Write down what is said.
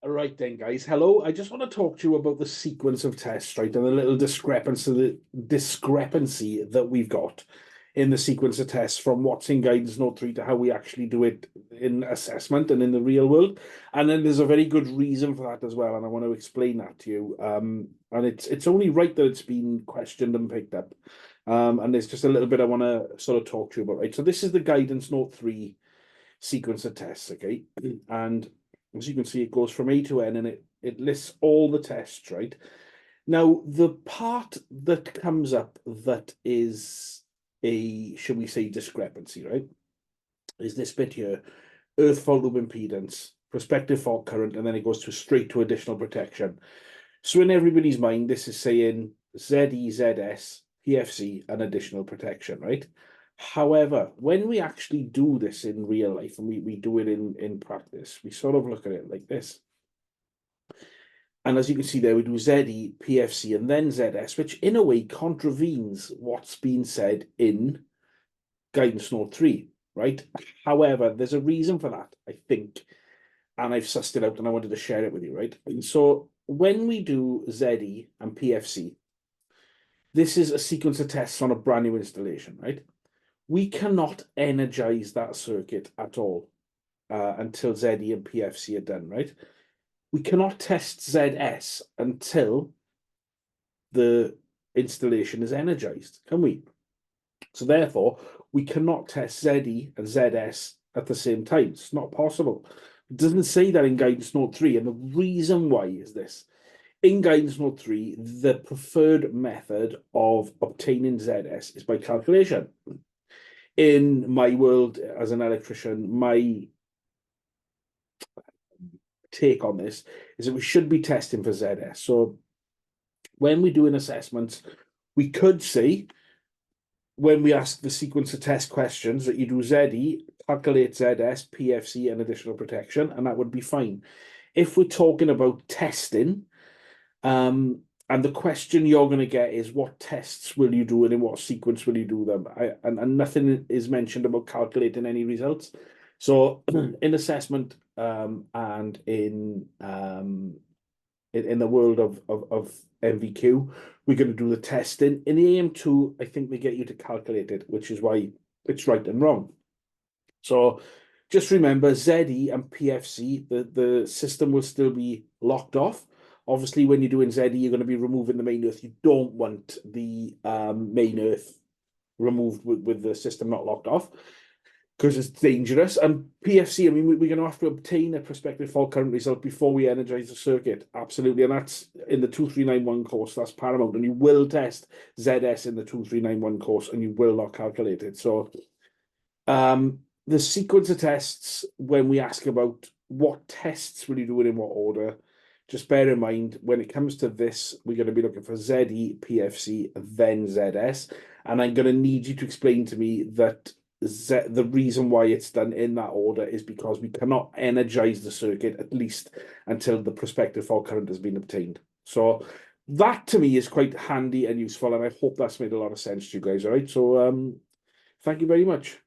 Right then, guys. Hello. I just want to talk to you about the sequence of tests, right, and the little discrepancy that we've got in the sequence of tests from what's in guidance note 3 to how we actually do it in assessment and in the real world. And then there's a very good reason for that as well, and I want to explain that to you. And it's only right that it's been questioned and picked up. And there's just a little bit I want to sort of talk to you about, right? So this is the guidance note 3 sequence of tests, okay? And as you can see, it goes from A to N and it lists all the tests, right? Now, the part that comes up that is a, shall we say, discrepancy, right, is this bit here, earth fault loop impedance, prospective fault current, and then it goes to straight to additional protection. So in everybody's mind, this is saying ZE, ZS, PFC, and additional protection, right? However, when we actually do this in real life and we do it in practice, we sort of look at it like this. And as you can see there, we do ZE, PFC, and then ZS, which in a way contravenes what's been said in guidance note 3, right? However, there's a reason for that, I think, and I've sussed it out and I wanted to share it with you, right? And so when we do ZE and PFC, this is a sequence of tests on a brand new installation, right? We cannot energize that circuit at all until ZE and PFC are done, right? We cannot test ZS until the installation is energized, can we? So therefore, we cannot test ZE and ZS at the same time. It's not possible. It doesn't say that in guidance note 3, and the reason why is this. In guidance note 3, the preferred method of obtaining ZS is by calculation. In my world as an electrician, my take on this is that we should be testing for ZS. So when we do an assessment, we could say, when we ask the sequence of test questions, that you do ZE, calculate ZS, PFC, and additional protection, and that would be fine. If we're talking about testing, and the question you're going to get is what tests will you do and in what sequence will you do them? And nothing is mentioned about calculating any results. So in assessment and in the world of MVQ, we're going to do the testing. In the AM2, I think they get you to calculate it, which is why it's right and wrong. So just remember ZE and PFC, the system will still be locked off. Obviously, when you're doing ZE, you're going to be removing the main earth. You don't want the main earth removed with the system not locked off because it's dangerous. And PFC, I mean, we're going to have to obtain a prospective fault current result before we energize the circuit. Absolutely. And that's in the 2391 course. That's paramount. And you will test ZS in the 2391 course and you will not calculate it. So the sequence of tests, when we ask about what tests will you do it in what order, just bear in mind, when it comes to this, we're going to be looking for ZE, PFC, then ZS. And I'm going to need you to explain to me that the reason why it's done in that order is because we cannot energize the circuit, at least until the prospective fault current has been obtained. So that, to me, is quite handy and useful, and I hope that's made a lot of sense to you guys, all right? So thank you very much.